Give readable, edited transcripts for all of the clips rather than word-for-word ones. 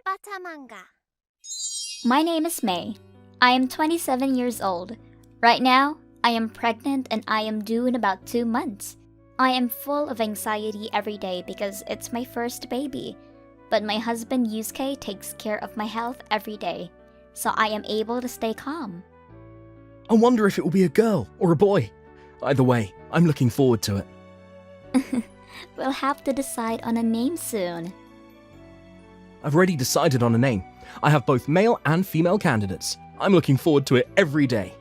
Bata Manga. My name is May. I am 27 years old. Right now, I am pregnant and I am due in about 2 months. I am full of anxiety every day because it's my first baby. But my husband Yusuke takes care of my health every day, so I am able to stay calm. I wonder if it will be a girl or a boy. Either way, I'm looking forward to it. We'll have to decide on a name soon. I've already decided on a name. I have both male and female candidates. I'm looking forward to it every day.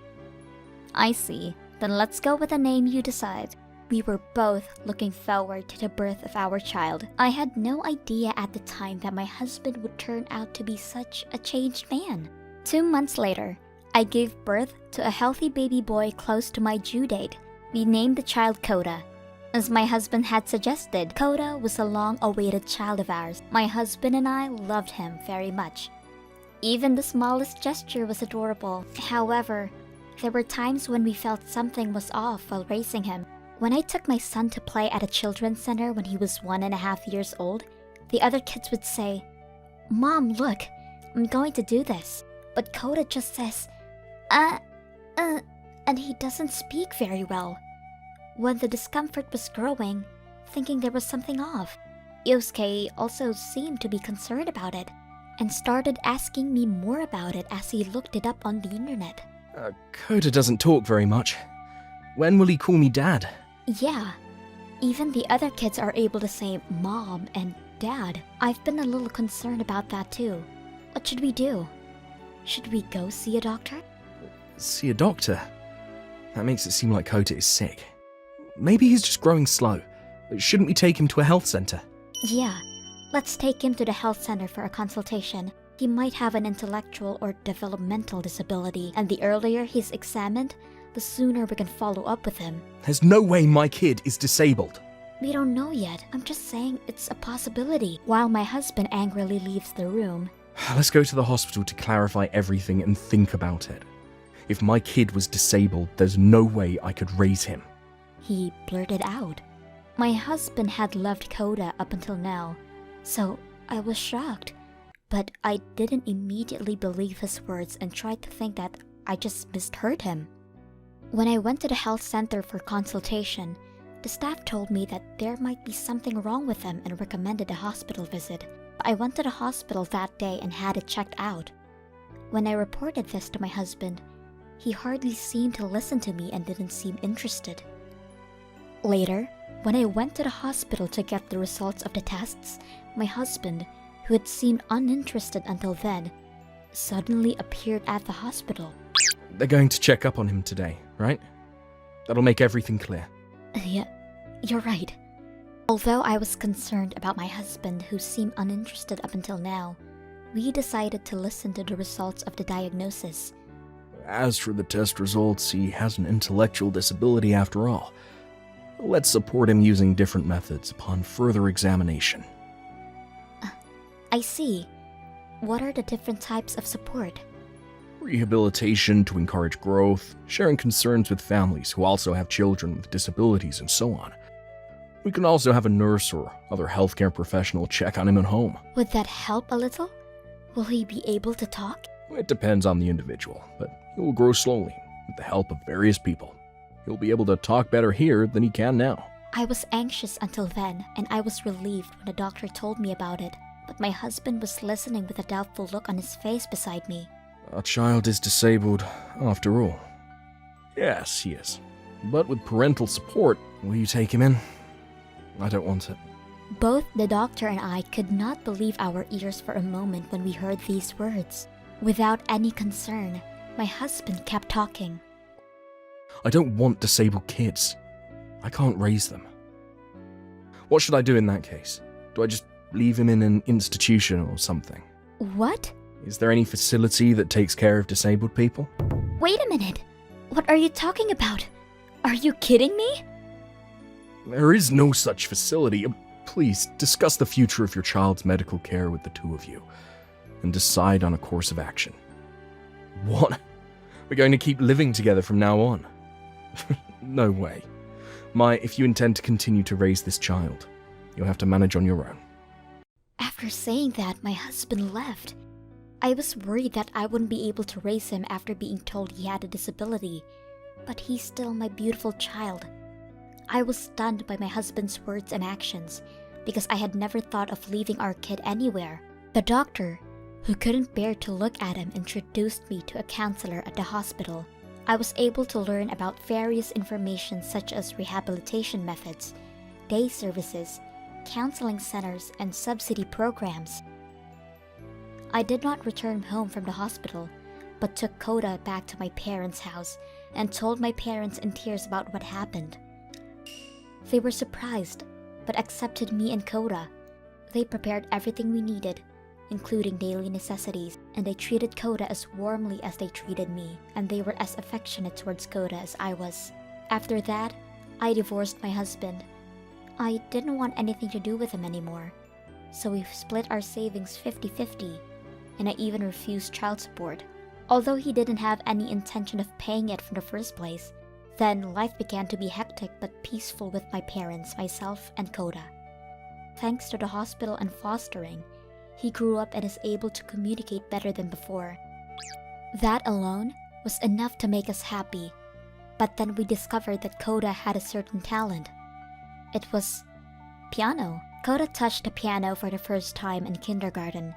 I see. Then let's go with the name you decide. We were both looking forward to the birth of our child. I had no idea at the time that my husband would turn out to be such a changed man. 2 months later, I gave birth to a healthy baby boy close to my due date. We named the child Koda. As my husband had suggested, Koda was a long-awaited child of ours. My husband and I loved him very much. Even the smallest gesture was adorable. However, there were times when we felt something was off while raising him. When I took my son to play at a children's center when he was 1.5 years old, the other kids would say, "Mom, look, I'm going to do this." But Koda just says, and he doesn't speak very well. When the discomfort was growing, thinking there was something off, Yosuke also seemed to be concerned about it and started asking me more about it as he looked it up on the internet. Koda doesn't talk very much. When will he call me Dad? Yeah, even the other kids are able to say Mom and Dad. I've been a little concerned about that too. What should we do? Should we go see a doctor? See a doctor? That makes it seem like Koda is sick. Maybe he's just growing slow. Shouldn't we take him to a health center? Yeah, let's take him to the health center for a consultation. He might have an intellectual or developmental disability, and the earlier he's examined, the sooner we can follow up with him. There's no way my kid is disabled. We don't know yet. I'm just saying it's a possibility. While my husband angrily leaves the room. Let's go to the hospital to clarify everything and think about it. If my kid was disabled, there's no way I could raise him. He blurted out. My husband had loved Koda up until now, so I was shocked. But I didn't immediately believe his words and tried to think that I just misheard him. When I went to the health center for consultation, the staff told me that there might be something wrong with him and recommended a hospital visit. I went to the hospital that day and had it checked out. When I reported this to my husband, he hardly seemed to listen to me and didn't seem interested. Later, when I went to the hospital to get the results of the tests, my husband, who had seemed uninterested until then, suddenly appeared at the hospital. They're going to check up on him today, right? That'll make everything clear. Yeah, you're right. Although I was concerned about my husband, who seemed uninterested up until now, we decided to listen to the results of the diagnosis. As for the test results, he has an intellectual disability after all. Let's support him using different methods upon further examination. I see. What are the different types of support? Rehabilitation to encourage growth, sharing concerns with families who also have children with disabilities, and so on. We can also have a nurse or other healthcare professional check on him at home. Would that help a little? Will he be able to talk? It depends on the individual, but he will grow slowly with the help of various people. He'll be able to talk better here than he can now. I was anxious until then, and I was relieved when the doctor told me about it. But my husband was listening with a doubtful look on his face beside me. Our child is disabled, after all. Yes, he is. But with parental support, will you take him in? I don't want it. Both the doctor and I could not believe our ears for a moment when we heard these words. Without any concern, my husband kept talking. I don't want disabled kids. I can't raise them. What should I do in that case? Do I just leave him in an institution or something? What? Is there any facility that takes care of disabled people? Wait a minute. What are you talking about? Are you kidding me? There is no such facility. Please, discuss the future of your child's medical care with the two of you, and decide on a course of action. What? We're going to keep living together from now on? No way. If you intend to continue to raise this child, you'll have to manage on your own. After saying that, my husband left. I was worried that I wouldn't be able to raise him after being told he had a disability, but he's still my beautiful child. I was stunned by my husband's words and actions because I had never thought of leaving our kid anywhere. The doctor, who couldn't bear to look at him, introduced me to a counselor at the hospital. I was able to learn about various information such as rehabilitation methods, day services, counseling centers, and subsidy programs. I did not return home from the hospital, but took Koda back to my parents' house and told my parents in tears about what happened. They were surprised, but accepted me and Koda. They prepared everything we needed, including daily necessities, and they treated Koda as warmly as they treated me, and they were as affectionate towards Koda as I was. After that, I divorced my husband. I didn't want anything to do with him anymore, so we split our savings 50-50, and I even refused child support, although he didn't have any intention of paying it from the first place. Then life began to be hectic but peaceful with my parents, myself, and Koda. Thanks to the hospital and fostering, he grew up and is able to communicate better than before. That alone was enough to make us happy, but then we discovered that Koda had a certain talent. It was piano. Koda touched the piano for the first time in kindergarten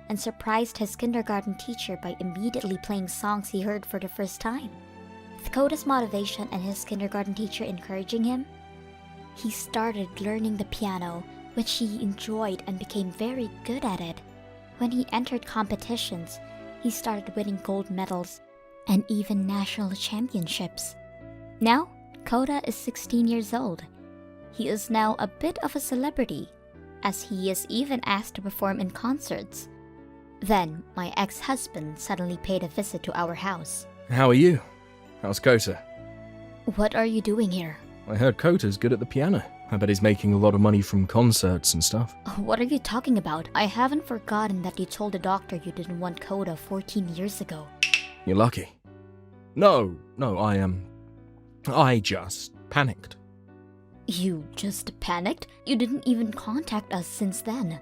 and surprised his kindergarten teacher by immediately playing songs he heard for the first time. With Koda's motivation and his kindergarten teacher encouraging him, he started learning the piano, which he enjoyed and became very good at it. When he entered competitions, he started winning gold medals and even national championships. Now, Koda is 16 years old. He is now a bit of a celebrity, as he is even asked to perform in concerts. Then, my ex-husband suddenly paid a visit to our house. How are you? How's Kota? What are you doing here? I heard Kota's good at the piano. I bet he's making a lot of money from concerts and stuff. What are you talking about? I haven't forgotten that you told the doctor you didn't want Koda 14 years ago. You're lucky. No, I just panicked. You just panicked? You didn't even contact us since then.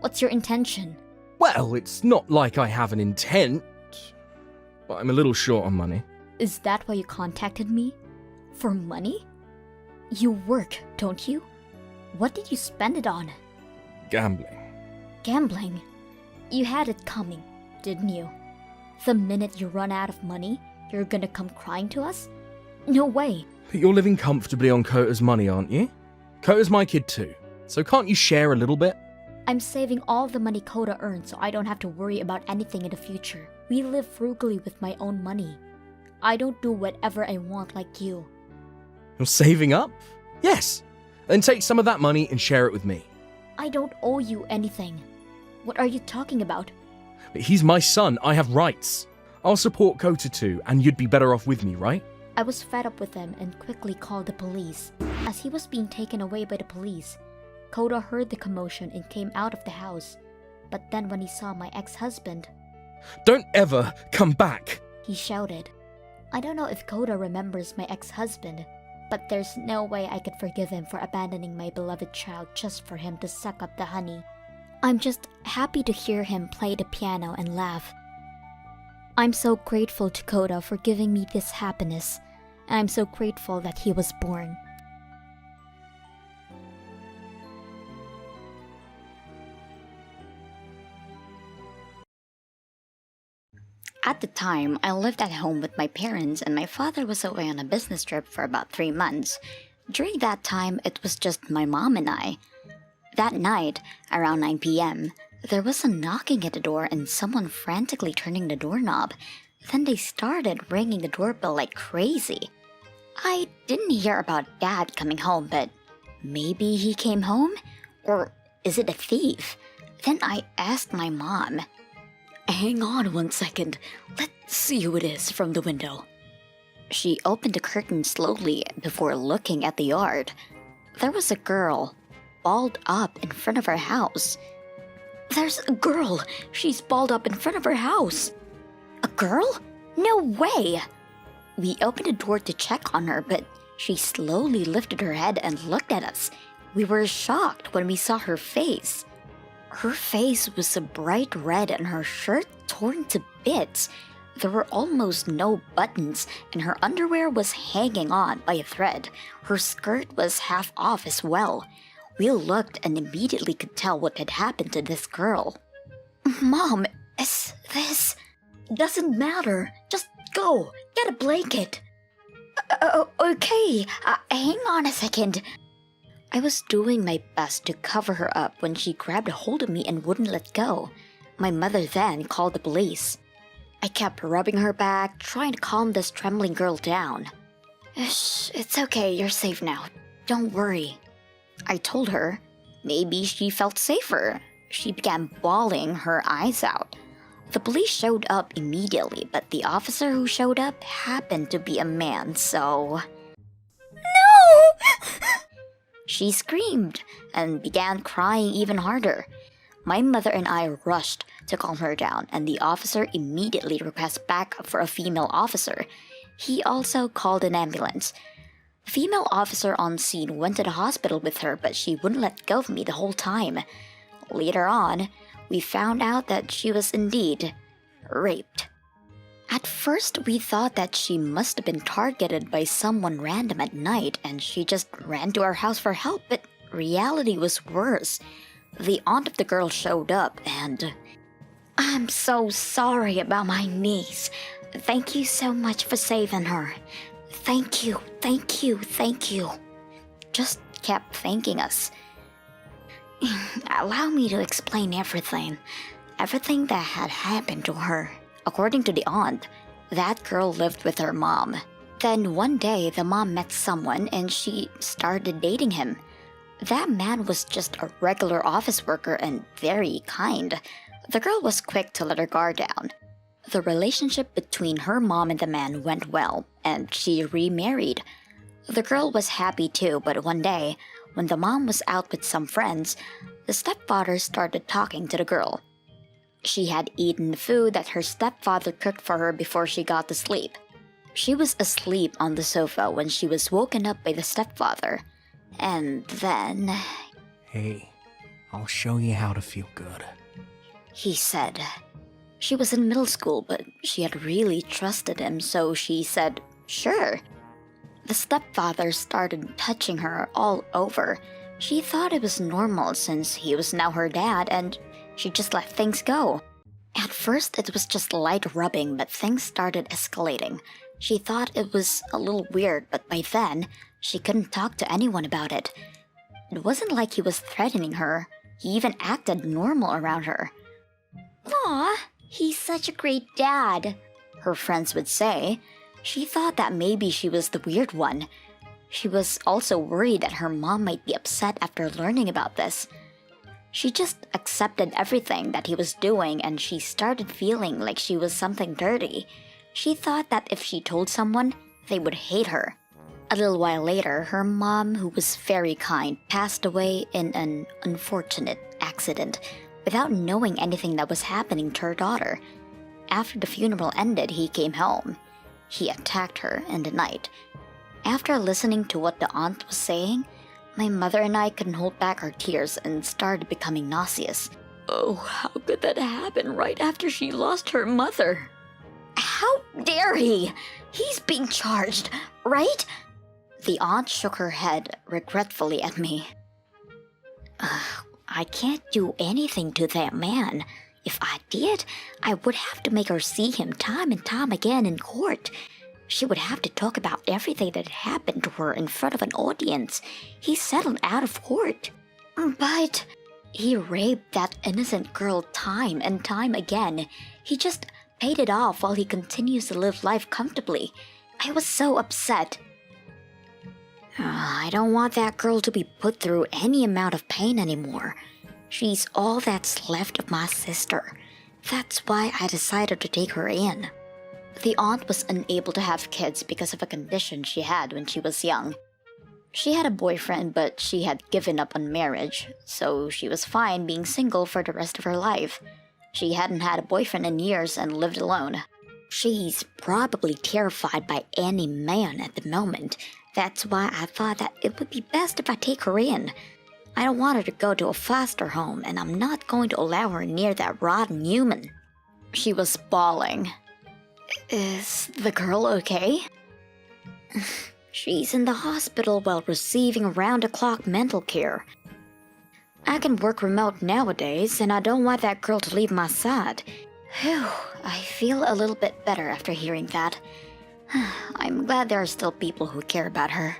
What's your intention? Well, it's not like I have an intent, but I'm a little short on money. Is that why you contacted me? For money? You work, don't you? What did you spend it on? Gambling. Gambling? You had it coming, didn't you? The minute you run out of money, you're gonna come crying to us? No way. But you're living comfortably on Kota's money, aren't you? Kota's my kid too, so can't you share a little bit? I'm saving all the money Koda earns so I don't have to worry about anything in the future. We live frugally with my own money. I don't do whatever I want like you. You're saving up? Yes. Then take some of that money and share it with me. I don't owe you anything. What are you talking about? But he's my son, I have rights. I'll support Kota too, and you'd be better off with me, right? I was fed up with him and quickly called the police. As he was being taken away by the police, Koda heard the commotion and came out of the house. But then when he saw my ex-husband, "Don't ever come back!" he shouted. I don't know if Koda remembers my ex-husband, but there's no way I could forgive him for abandoning my beloved child just for him to suck up the honey. I'm just happy to hear him play the piano and laugh. I'm so grateful to Koda for giving me this happiness, and I'm so grateful that he was born. At the time, I lived at home with my parents and my father was away on a business trip for about 3 months. During that time, it was just my mom and I. That night, around 9 p.m., there was a knocking at the door and someone frantically turning the doorknob. Then they started ringing the doorbell like crazy. I didn't hear about Dad coming home, but maybe he came home? Or is it a thief? Then I asked my mom. Hang on 1 second. Let's see who it is from the window. She opened the curtain slowly before looking at the yard. There was a girl, balled up in front of her house. There's a girl! She's balled up in front of her house! A girl? No way! We opened the door to check on her, but she slowly lifted her head and looked at us. We were shocked when we saw her face. Her face was a bright red and her shirt torn to bits. There were almost no buttons, and her underwear was hanging on by a thread. Her skirt was half off as well. We looked and immediately could tell what had happened to this girl. Mom, is this... Doesn't matter. Just go. Get a blanket. Okay. Hang on a second. I was doing my best to cover her up when she grabbed a hold of me and wouldn't let go. My mother then called the police. I kept rubbing her back, trying to calm this trembling girl down. Shh, it's okay, you're safe now. Don't worry. I told her. Maybe she felt safer. She began bawling her eyes out. The police showed up immediately, but the officer who showed up happened to be a man, so... No! She screamed and began crying even harder. My mother and I rushed to calm her down, and the officer immediately requested backup for a female officer. He also called an ambulance. The female officer on scene went to the hospital with her, but she wouldn't let go of me the whole time. Later on, we found out that she was indeed raped. At first, we thought that she must have been targeted by someone random at night and she just ran to our house for help, but reality was worse. The aunt of the girl showed up and... I'm so sorry about my niece. Thank you so much for saving her. Thank you, thank you, thank you. Just kept thanking us. Allow me to explain everything. Everything that had happened to her. According to the aunt, that girl lived with her mom. Then one day, the mom met someone and she started dating him. That man was just a regular office worker and very kind. The girl was quick to let her guard down. The relationship between her mom and the man went well, and she remarried. The girl was happy too, but one day, when the mom was out with some friends, the stepfather started talking to the girl. She had eaten the food that her stepfather cooked for her before she got to sleep. She was asleep on the sofa when she was woken up by the stepfather. And then... Hey, I'll show you how to feel good, he said. She was in middle school, but she had really trusted him, so she said, sure. The stepfather started touching her all over. She thought it was normal since he was now her dad, and she just let things go. At first, it was just light rubbing, but things started escalating. She thought it was a little weird, but by then, she couldn't talk to anyone about it. It wasn't like he was threatening her. He even acted normal around her. Aw, he's such a great dad, her friends would say. She thought that maybe she was the weird one. She was also worried that her mom might be upset after learning about this. She just accepted everything that he was doing and she started feeling like she was something dirty. She thought that if she told someone, they would hate her. A little while later, her mom, who was very kind, passed away in an unfortunate accident without knowing anything that was happening to her daughter. After the funeral ended, he came home. He attacked her in the night. After listening to what the aunt was saying, my mother and I couldn't hold back our tears and started becoming nauseous. Oh, how could that happen right after she lost her mother? How dare he? He's being charged, right? The aunt shook her head regretfully at me. I can't do anything to that man. If I did, I would have to make her see him time and time again in court. She would have to talk about everything that happened to her in front of an audience. He settled out of court. But he raped that innocent girl time and time again. He just paid it off while he continues to live life comfortably. I was so upset. I don't want that girl to be put through any amount of pain anymore. She's all that's left of my sister. That's why I decided to take her in. The aunt was unable to have kids because of a condition she had when she was young. She had a boyfriend, but she had given up on marriage, so she was fine being single for the rest of her life. She hadn't had a boyfriend in years and lived alone. She's probably terrified by any man at the moment. That's why I thought that it would be best if I take her in. I don't want her to go to a foster home, and I'm not going to allow her near that rotten human. She was bawling. Is the girl okay? She's in the hospital while receiving round-the-clock mental care. I can work remote nowadays, and I don't want that girl to leave my side. Whew, I feel a little bit better after hearing that. I'm glad there are still people who care about her.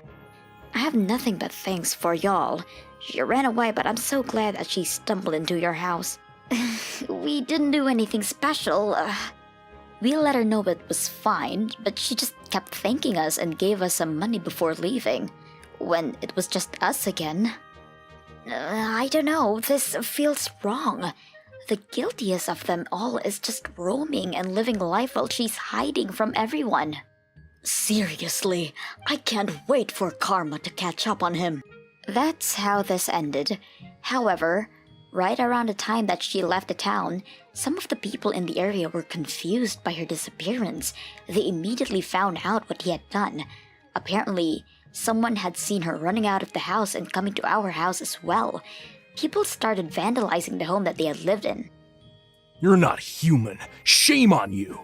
I have nothing but thanks for y'all. She ran away, but I'm so glad that she stumbled into your house. We didn't do anything special. We let her know it was fine, but she just kept thanking us and gave us some money before leaving, when it was just us again. I don't know, this feels wrong. The guiltiest of them all is just roaming and living life while she's hiding from everyone. Seriously, I can't wait for karma to catch up on him. That's how this ended. However, right around the time that she left the town, some of the people in the area were confused by her disappearance. They immediately found out what he had done. Apparently, someone had seen her running out of the house and coming to our house as well. People started vandalizing the home that they had lived in. You're not human. Shame on you.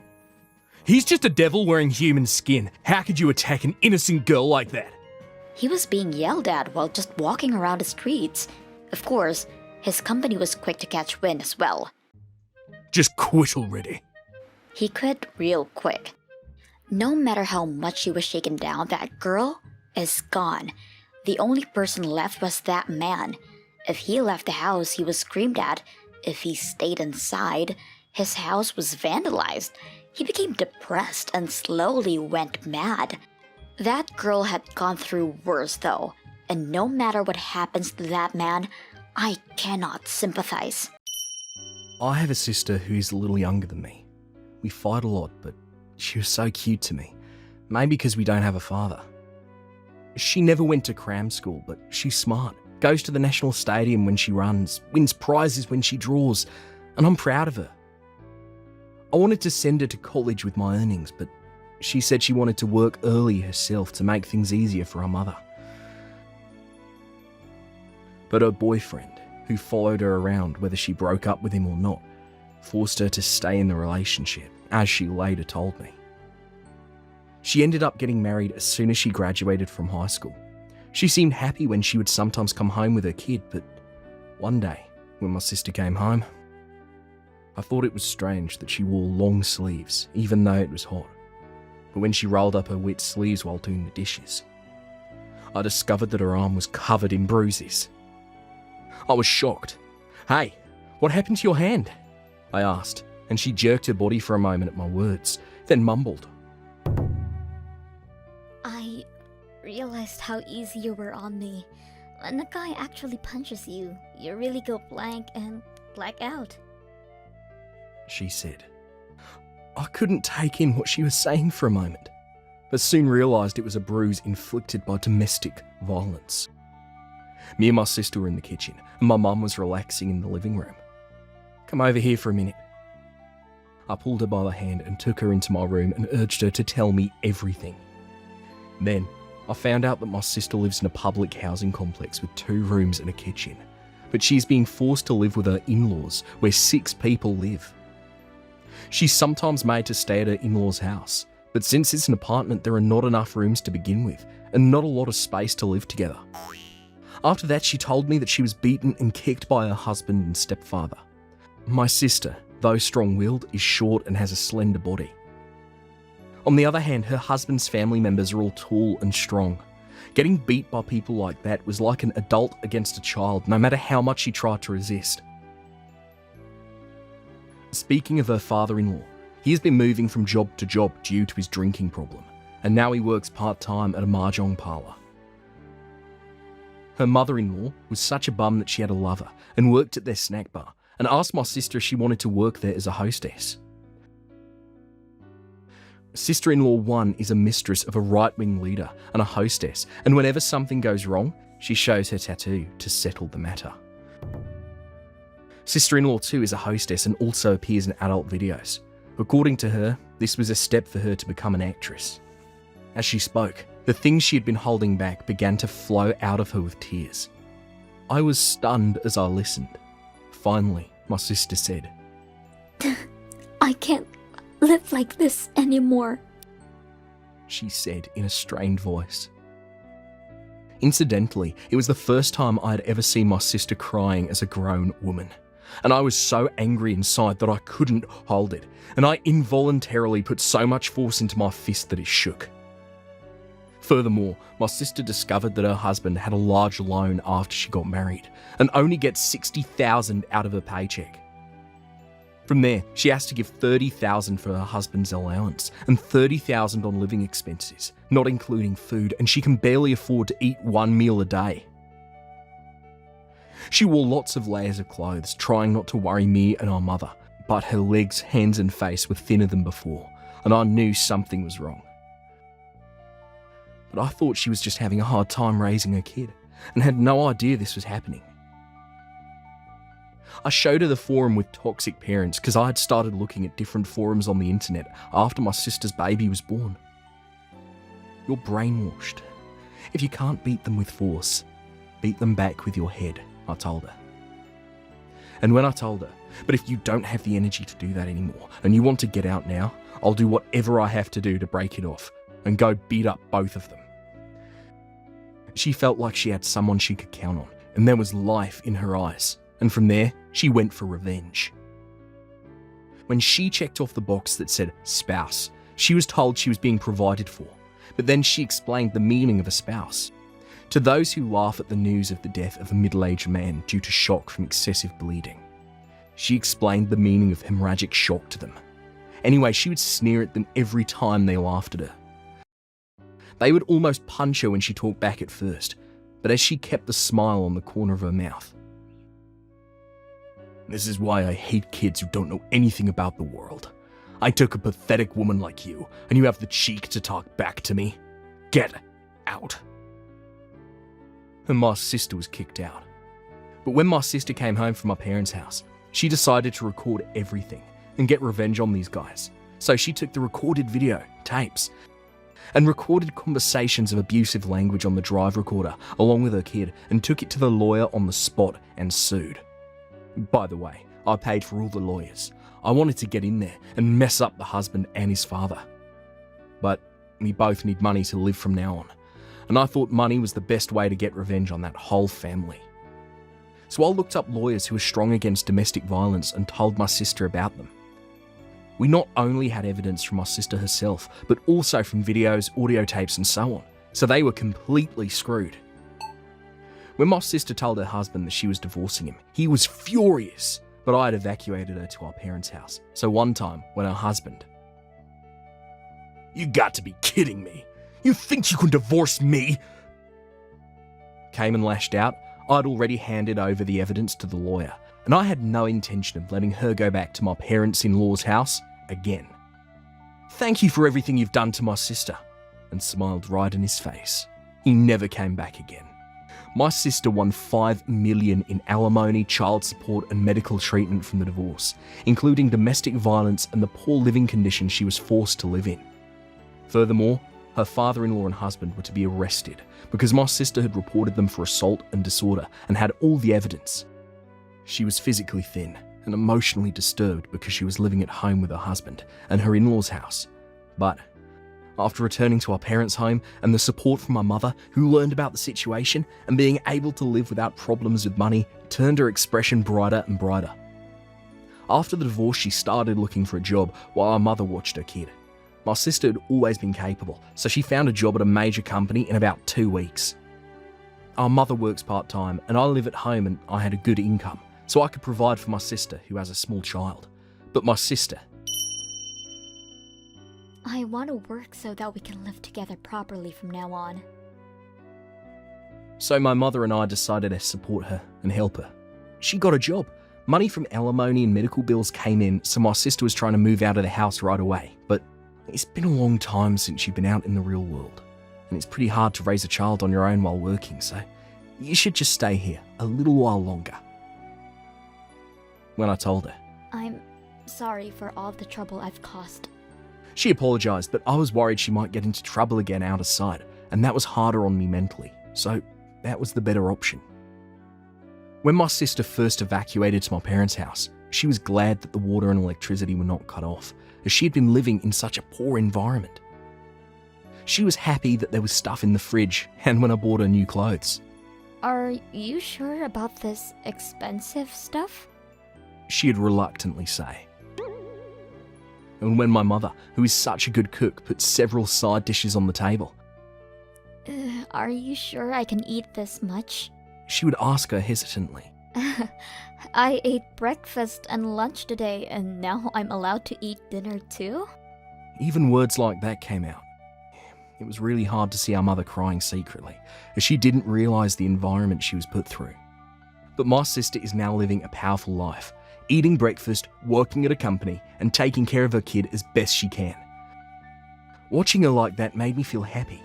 He's just a devil wearing human skin. How could you attack an innocent girl like that? He was being yelled at while just walking around the streets. Of course, his company was quick to catch wind as well. Just quit already. He quit real quick. No matter how much she was shaken down, that girl is gone. The only person left was that man. If he left the house, he was screamed at. If he stayed inside, his house was vandalized. He became depressed and slowly went mad. That girl had gone through worse though, and no matter what happens to that man, I cannot sympathize. I have a sister who is a little younger than me. We fight a lot, but she was so cute to me. Maybe because we don't have a father. She never went to cram school, but she's smart. Goes to the national stadium when she runs, wins prizes when she draws, and I'm proud of her. I wanted to send her to college with my earnings, but she said she wanted to work early herself to make things easier for her mother. But her boyfriend, who followed her around whether she broke up with him or not, forced her to stay in the relationship, as she later told me. She ended up getting married as soon as she graduated from high school. She seemed happy when she would sometimes come home with her kid, but one day, when my sister came home, I thought it was strange that she wore long sleeves, even though it was hot. But when she rolled up her wet sleeves while doing the dishes, I discovered that her arm was covered in bruises. I was shocked. "Hey, what happened to your hand?" I asked, and she jerked her body for a moment at my words, then mumbled. I realized how easy you were on me. When a guy actually punches you, you really go blank and black out. She said. I couldn't take in what she was saying for a moment, but soon realised it was a bruise inflicted by domestic violence. Me and my sister were in the kitchen, and my mum was relaxing in the living room. "Come over here for a minute." I pulled her by the hand and took her into my room and urged her to tell me everything. Then, I found out that my sister lives in a public housing complex with 2 rooms and a kitchen, but she's being forced to live with her in-laws, where 6 people live. She's sometimes made to stay at her in-laws' house, but since it's an apartment, there are not enough rooms to begin with, and not a lot of space to live together. After that, she told me that she was beaten and kicked by her husband and stepfather. My sister, though strong-willed, is short and has a slender body. On the other hand, her husband's family members are all tall and strong. Getting beat by people like that was like an adult against a child, no matter how much she tried to resist. Speaking of her father-in-law, he has been moving from job to job due to his drinking problem, and now he works part-time at a mahjong parlour. Her mother-in-law was such a bum that she had a lover and worked at their snack bar, and asked my sister if she wanted to work there as a hostess. Sister-in-law 1 is a mistress of a right-wing leader and a hostess, and whenever something goes wrong, she shows her tattoo to settle the matter. Sister-in-law 2 is a hostess and also appears in adult videos. According to her, this was a step for her to become an actress. As she spoke, the things she had been holding back began to flow out of her with tears. I was stunned as I listened. Finally, my sister said, I can't live like this anymore. she said in a strained voice. Incidentally, it was the first time I had ever seen my sister crying as a grown woman, and I was so angry inside that I couldn't hold it, and I involuntarily put so much force into my fist that it shook. Furthermore, my sister discovered that her husband had a large loan after she got married, and only gets $60,000 out of her paycheck. From there, she has to give $30,000 for her husband's allowance and $30,000 on living expenses, not including food, and she can barely afford to eat one meal a day. She wore lots of layers of clothes, trying not to worry me and our mother, but her legs, hands and face were thinner than before, and I knew something was wrong. But I thought she was just having a hard time raising her kid, and had no idea this was happening. I showed her the forum with toxic parents because I had started looking at different forums on the internet after my sister's baby was born. You're brainwashed. If you can't beat them with force, beat them back with your head, I told her. And when I told her, but if you don't have the energy to do that anymore and you want to get out now, I'll do whatever I have to do to break it off and go beat up both of them. She felt like she had someone she could count on, and there was life in her eyes. And from there, she went for revenge. When she checked off the box that said spouse, she was told she was being provided for, but then she explained the meaning of a spouse. To those who laugh at the news of the death of a middle-aged man due to shock from excessive bleeding, she explained the meaning of hemorrhagic shock to them. Anyway, she would sneer at them every time they laughed at her. They would almost punch her when she talked back at first, but as she kept the smile on the corner of her mouth. This is why I hate kids who don't know anything about the world. I took a pathetic woman like you, and you have the cheek to talk back to me. Get out. And my sister was kicked out. But when my sister came home from my parents' house, she decided to record everything and get revenge on these guys. So she took the recorded video, tapes, and recorded conversations of abusive language on the drive recorder along with her kid and took it to the lawyer on the spot and sued. By the way, I paid for all the lawyers. I wanted to get in there and mess up the husband and his father. But we both need money to live from now on, and I thought money was the best way to get revenge on that whole family. So I looked up lawyers who were strong against domestic violence and told my sister about them. We not only had evidence from my sister herself, but also from videos, audio tapes and so on, so they were completely screwed. When my sister told her husband that she was divorcing him, he was furious, but I had evacuated her to our parents' house. So one time, when her husband, "You got to be kidding me! You think you can divorce me?" came and lashed out, I'd already handed over the evidence to the lawyer, and I had no intention of letting her go back to my parents-in-law's house again. "Thank you for everything you've done to my sister," and smiled right in his face. He never came back again. My sister won $5 million in alimony, child support and medical treatment from the divorce, including domestic violence and the poor living conditions she was forced to live in. Furthermore, her father-in-law and husband were to be arrested because my sister had reported them for assault and disorder and had all the evidence. She was physically thin and emotionally disturbed because she was living at home with her husband and her in-laws' house. But after returning to our parents' home and the support from my mother, who learned about the situation and being able to live without problems with money, turned her expression brighter and brighter. After the divorce, she started looking for a job while our mother watched her kid. My sister had always been capable, so she found a job at a major company in about 2 weeks. Our mother works part-time and I live at home, and I had a good income, so I could provide for my sister who has a small child. But my sister, I want to work so that we can live together properly from now on. So my mother and I decided to support her and help her. She got a job. Money from alimony and medical bills came in, so my sister was trying to move out of the house right away. But it's been a long time since you've been out in the real world, and it's pretty hard to raise a child on your own while working, so you should just stay here a little while longer. When I told her, I'm sorry for all the trouble I've caused. She apologised, but I was worried she might get into trouble again out of sight, and that was harder on me mentally, so that was the better option. When my sister first evacuated to my parents' house, she was glad that the water and electricity were not cut off, as she had been living in such a poor environment. She was happy that there was stuff in the fridge and when I bought her new clothes. Are you sure about this expensive stuff? She'd reluctantly say. And when my mother, who is such a good cook, put several side dishes on the table, Are you sure I can eat this much? she would ask her hesitantly. I ate breakfast and lunch today, and now I'm allowed to eat dinner too? Even words like that came out. It was really hard to see our mother crying secretly, as she didn't realise the environment she was put through. But my sister is now living a powerful life, eating breakfast, working at a company, and taking care of her kid as best she can. Watching her like that made me feel happy.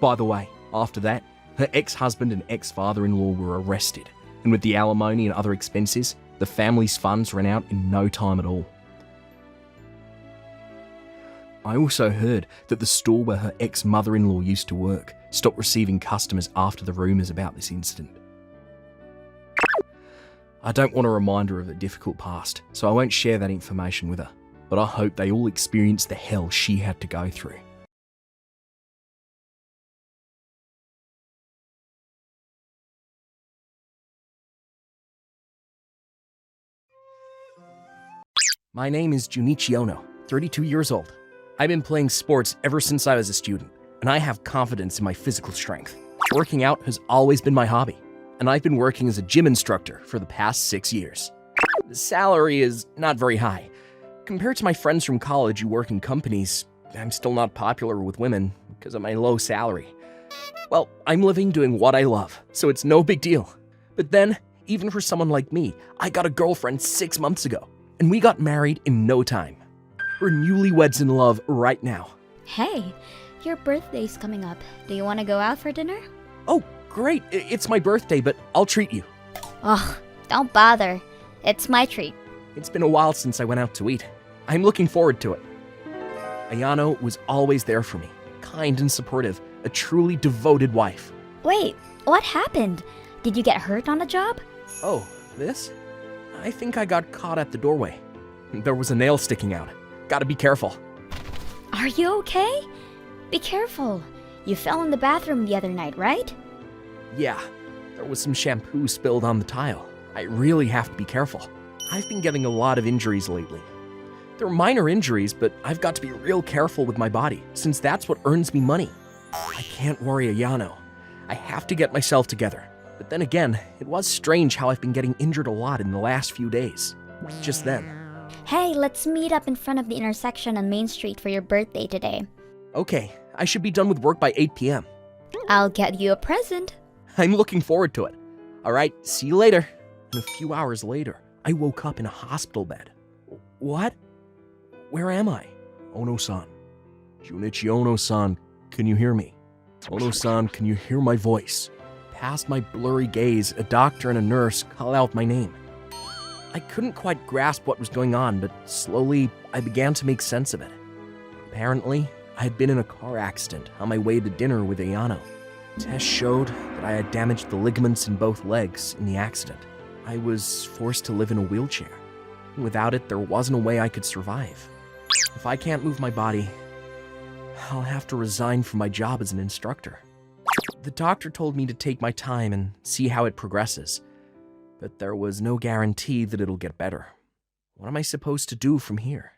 By the way, after that, her ex-husband and ex-father-in-law were arrested, and with the alimony and other expenses, the family's funds ran out in no time at all. I also heard that the store where her ex-mother-in-law used to work stopped receiving customers after the rumours about this incident. I don't want a reminder of a difficult past, so I won't share that information with her, but I hope they all experience the hell she had to go through. My name is Junichi Ono, 32 years old. I've been playing sports ever since I was a student, and I have confidence in my physical strength. Working out has always been my hobby, and I've been working as a gym instructor for the past 6 years. The salary is not very high. Compared to my friends from college who work in companies, I'm still not popular with women because of my low salary. Well, I'm living doing what I love, so it's no big deal. But then, even for someone like me, I got a girlfriend 6 months ago, and we got married in no time. We're newlyweds in love right now. Hey, your birthday's coming up. Do you want to go out for dinner? Oh, great. It's my birthday, but I'll treat you. Ugh, don't bother. It's my treat. It's been a while since I went out to eat. I'm looking forward to it. Ayano was always there for me, kind and supportive, a truly devoted wife. Wait, what happened? Did you get hurt on the job? Oh, this? I think I got caught at the doorway. There was a nail sticking out. Gotta be careful. Are you okay? Be careful. You fell in the bathroom the other night, right? Yeah, there was some shampoo spilled on the tile. I really have to be careful. I've been getting a lot of injuries lately. They're minor injuries, but I've got to be real careful with my body, since that's what earns me money. I can't worry Ayano. I have to get myself together. But then again, it was strange how I've been getting injured a lot in the last few days. Just then. Hey, let's meet up in front of the intersection on Main Street for your birthday today. Okay, I should be done with work by 8 p.m. I'll get you a present. I'm looking forward to it. Alright, see you later. And a few hours later, I woke up in a hospital bed. What? Where am I? Ono-san. Junichi Ono-san, can you hear me? Ono-san, can you hear my voice? Past my blurry gaze, a doctor and a nurse call out my name. I couldn't quite grasp what was going on, but slowly I began to make sense of it. Apparently, I had been in a car accident on my way to dinner with Ayano. Tests showed that I had damaged the ligaments in both legs in the accident. I was forced to live in a wheelchair. Without it, there wasn't a way I could survive. If I can't move my body, I'll have to resign from my job as an instructor. The doctor told me to take my time and see how it progresses, but there was no guarantee that it'll get better. What am I supposed to do from here?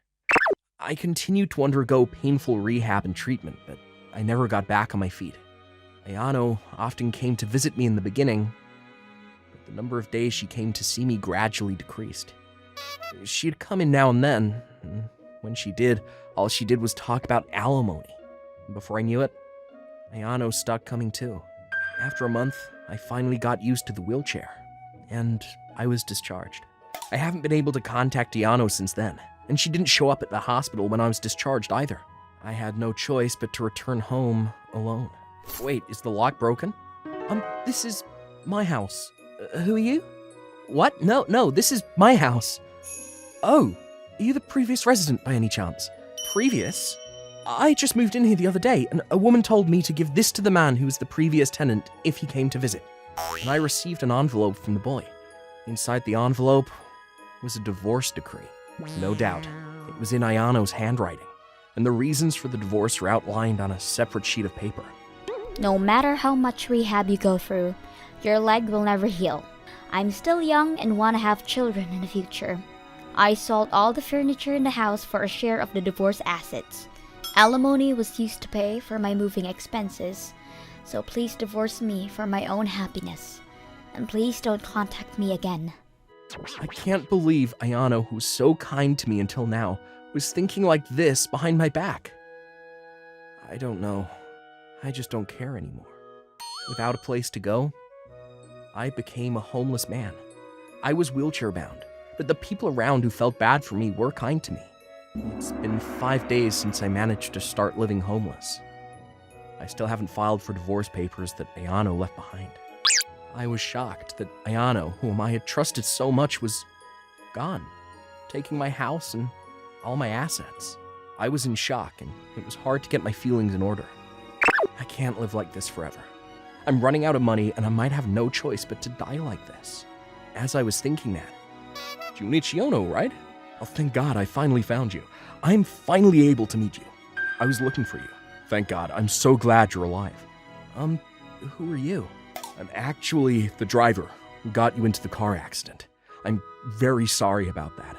I continued to undergo painful rehab and treatment, but I never got back on my feet. Ayano often came to visit me in the beginning, but the number of days she came to see me gradually decreased. She'd come in now and then, and when she did, all she did was talk about alimony. And before I knew it, Ayano stopped coming too. After a month, I finally got used to the wheelchair, and I was discharged. I haven't been able to contact Ayano since then, and she didn't show up at the hospital when I was discharged either. I had no choice but to return home alone. Wait, is the lock broken? This is my house. Who are you? What? No, this is my house. Oh, are you the previous resident by any chance? Previous? I just moved in here the other day, and a woman told me to give this to the man who was the previous tenant if he came to visit. And I received an envelope from the boy, Inside the envelope was a divorce decree. No doubt, it was in Ayano's handwriting, and the reasons for the divorce were outlined on a separate sheet of paper. No matter how much rehab you go through, your leg will never heal. I'm still young and want to have children in the future. I sold all the furniture in the house for a share of the divorce assets. Alimony was used to pay for my moving expenses, so please divorce me for my own happiness. And please don't contact me again. I can't believe Ayano, who's so kind to me until now, was thinking like this behind my back. I don't know. I just don't care anymore. Without a place to go, I became a homeless man. I was wheelchair-bound, but the people around who felt bad for me were kind to me. It's been 5 days since I managed to start living homeless. I still haven't filed for divorce papers that Ayano left behind. I was shocked that Ayano, whom I had trusted so much, was gone, taking my house and all my assets. I was in shock, and it was hard to get my feelings in order. I can't live like this forever. I'm running out of money, and I might have no choice but to die like this. As I was thinking that, Junichi Ono, right? Oh, thank God I finally found you. I'm finally able to meet you. I was looking for you. Thank God, I'm so glad you're alive. Who are you? I'm actually the driver who got you into the car accident. I'm very sorry about that.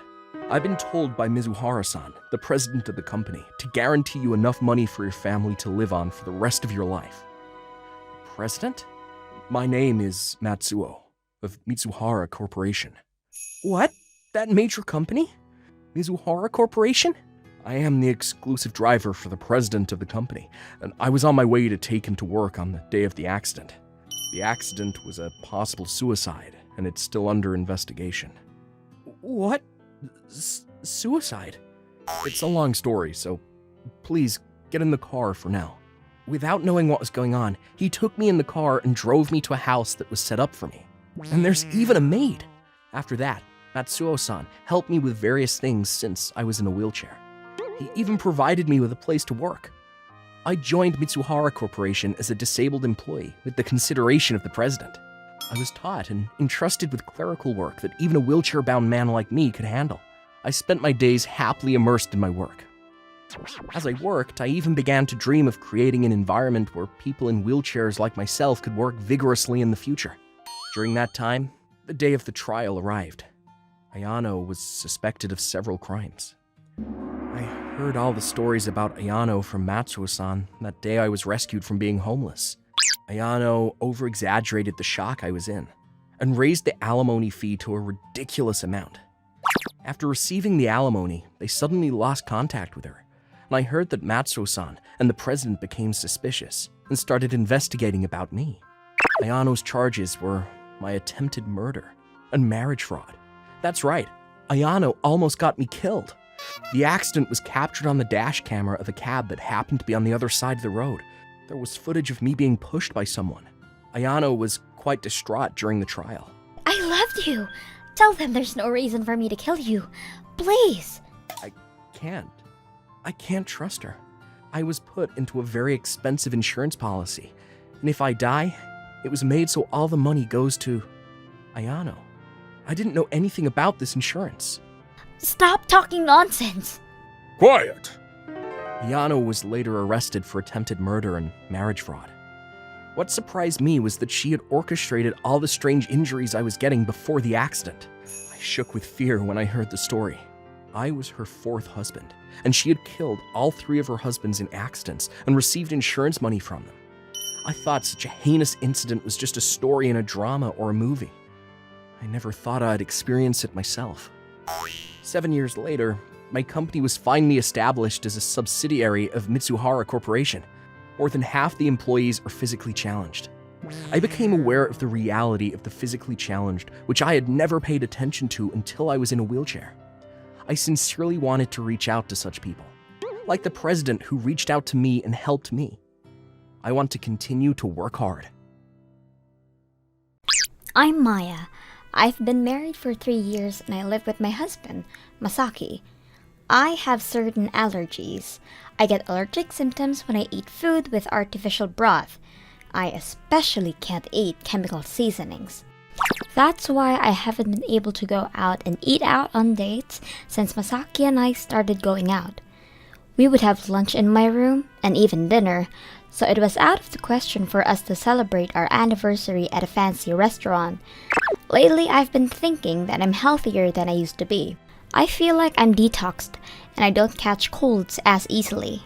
I've been told by Mizuhara-san, the president of the company, to guarantee you enough money for your family to live on for the rest of your life. President? My name is Matsuo, of Mitsuhara Corporation. What? That major company? Mizuhara Corporation? I am the exclusive driver for the president of the company, and I was on my way to take him to work on the day of the accident. The accident was a possible suicide, and it's still under investigation. What? Suicide? It's a long story, so please get in the car for now. Without knowing what was going on, he took me in the car and drove me to a house that was set up for me. And there's even a maid. After that, Matsuo-san helped me with various things since I was in a wheelchair. He even provided me with a place to work. I joined Mitsuhara Corporation as a disabled employee with the consideration of the president. I was taught and entrusted with clerical work that even a wheelchair-bound man like me could handle. I spent my days happily immersed in my work. As I worked, I even began to dream of creating an environment where people in wheelchairs like myself could work vigorously in the future. During that time, the day of the trial arrived. Ayano was suspected of several crimes. I heard all the stories about Ayano from Matsuo-san that day I was rescued from being homeless. Ayano over-exaggerated the shock I was in and raised the alimony fee to a ridiculous amount. After receiving the alimony, they suddenly lost contact with her, and I heard that Matsuo-san and the president became suspicious and started investigating about me. Ayano's charges were my attempted murder and marriage fraud. That's right, Ayano almost got me killed. The accident was captured on the dash camera of a cab that happened to be on the other side of the road. There was footage of me being pushed by someone. Ayano was quite distraught during the trial. I loved you. Tell them there's no reason for me to kill you. Please. I can't trust her. I was put into a very expensive insurance policy, and if I die, it was made so all the money goes to Ayano. I didn't know anything about this insurance. Stop talking nonsense. Quiet! Ayano was later arrested for attempted murder and marriage fraud. What surprised me was that she had orchestrated all the strange injuries I was getting before the accident. I shook with fear when I heard the story. I was her fourth husband, and she had killed all 3 of her husbands in accidents and received insurance money from them. I thought such a heinous incident was just a story in a drama or a movie. I never thought I'd experience it myself. 7 years later, my company was finally established as a subsidiary of Mitsuhara Corporation. More than half the employees are physically challenged. I became aware of the reality of the physically challenged, which I had never paid attention to until I was in a wheelchair. I sincerely wanted to reach out to such people, like the president who reached out to me and helped me. I want to continue to work hard. I'm Maya. I've been married for 3 years and I live with my husband, Masaki. I have certain allergies. I get allergic symptoms when I eat food with artificial broth. I especially can't eat chemical seasonings. That's why I haven't been able to go out and eat out on dates since Masaki and I started going out. We would have lunch in my room and even dinner, so it was out of the question for us to celebrate our anniversary at a fancy restaurant. Lately, I've been thinking that I'm healthier than I used to be. I feel like I'm detoxed and I don't catch colds as easily.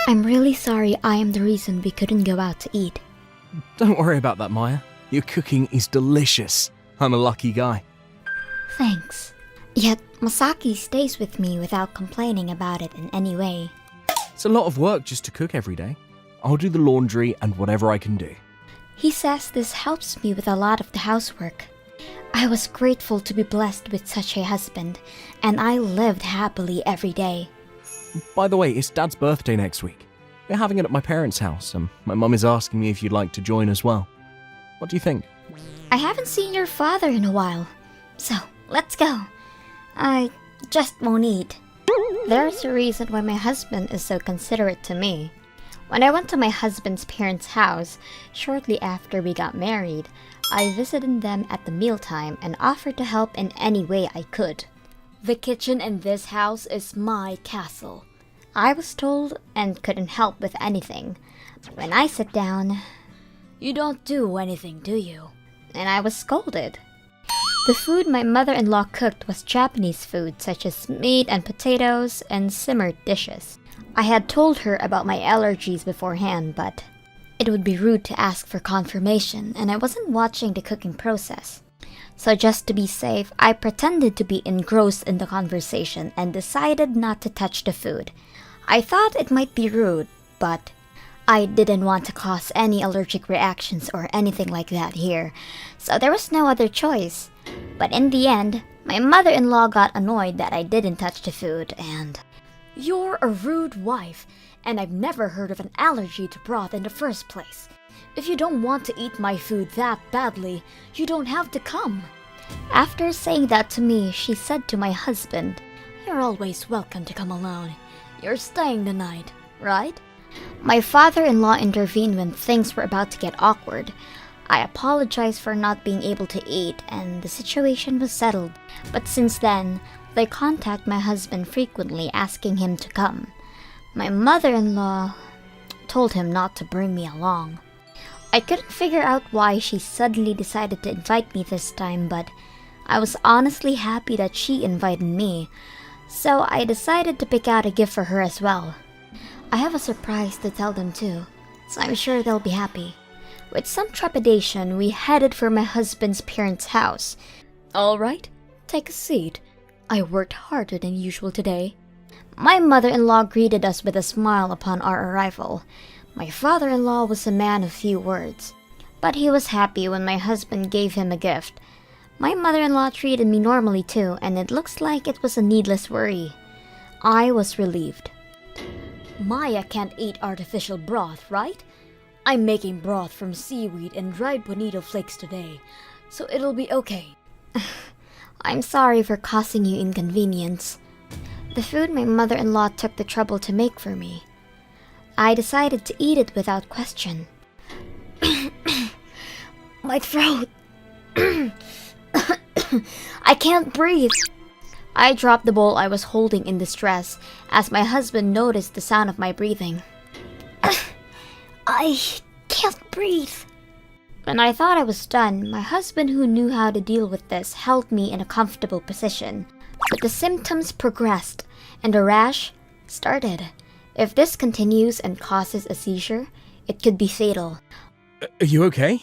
I'm really sorry I am the reason we couldn't go out to eat. Don't worry about that, Maya. Your cooking is delicious. I'm a lucky guy. Thanks. Yet, Masaki stays with me without complaining about it in any way. It's a lot of work just to cook every day. I'll do the laundry and whatever I can do. He says this helps me with a lot of the housework. I was grateful to be blessed with such a husband, and I lived happily every day. By the way, it's Dad's birthday next week. We're having it at my parents' house, and my mum is asking me if you'd like to join as well. What do you think? I haven't seen your father in a while, so let's go. I just won't eat. There's a reason why my husband is so considerate to me. When I went to my husband's parents' house, shortly after we got married, I visited them at the mealtime and offered to help in any way I could. The kitchen in this house is my castle, I was told, and couldn't help with anything. But when I sat down, "You don't do anything, do you?" And I was scolded. The food my mother-in-law cooked was Japanese food such as meat and potatoes and simmered dishes. I had told her about my allergies beforehand, but it would be rude to ask for confirmation, and I wasn't watching the cooking process. So just to be safe, I pretended to be engrossed in the conversation and decided not to touch the food. I thought it might be rude, but I didn't want to cause any allergic reactions or anything like that here, so there was no other choice. But in the end, my mother-in-law got annoyed that I didn't touch the food, and "You're a rude wife, and I've never heard of an allergy to broth in the first place. If you don't want to eat my food that badly, you don't have to come." After saying that to me, she said to my husband, "You're always welcome to come alone. You're staying the night, right?" My father-in-law intervened when things were about to get awkward. I apologized for not being able to eat, and the situation was settled. But since then, they contact my husband frequently asking him to come. My mother-in-law told him not to bring me along. I couldn't figure out why she suddenly decided to invite me this time, but I was honestly happy that she invited me, so I decided to pick out a gift for her as well. I have a surprise to tell them too, so I'm sure they'll be happy. With some trepidation, we headed for my husband's parents' house. "All right, take a seat. I worked harder than usual today." My mother-in-law greeted us with a smile upon our arrival. My father-in-law was a man of few words, but he was happy when my husband gave him a gift. My mother-in-law treated me normally too, and it looks like it was a needless worry. I was relieved. "Maya can't eat artificial broth, right? I'm making broth from seaweed and dried bonito flakes today, so it'll be okay." I'm sorry for causing you inconvenience. The food my mother-in-law took the trouble to make for me. I decided to eat it without question. My throat. I can't breathe. I dropped the bowl I was holding in distress as my husband noticed the sound of my breathing. I can't breathe. When I thought I was done, my husband, who knew how to deal with this, held me in a comfortable position. But the symptoms progressed, and the rash started. If this continues and causes a seizure, it could be fatal. Are you okay?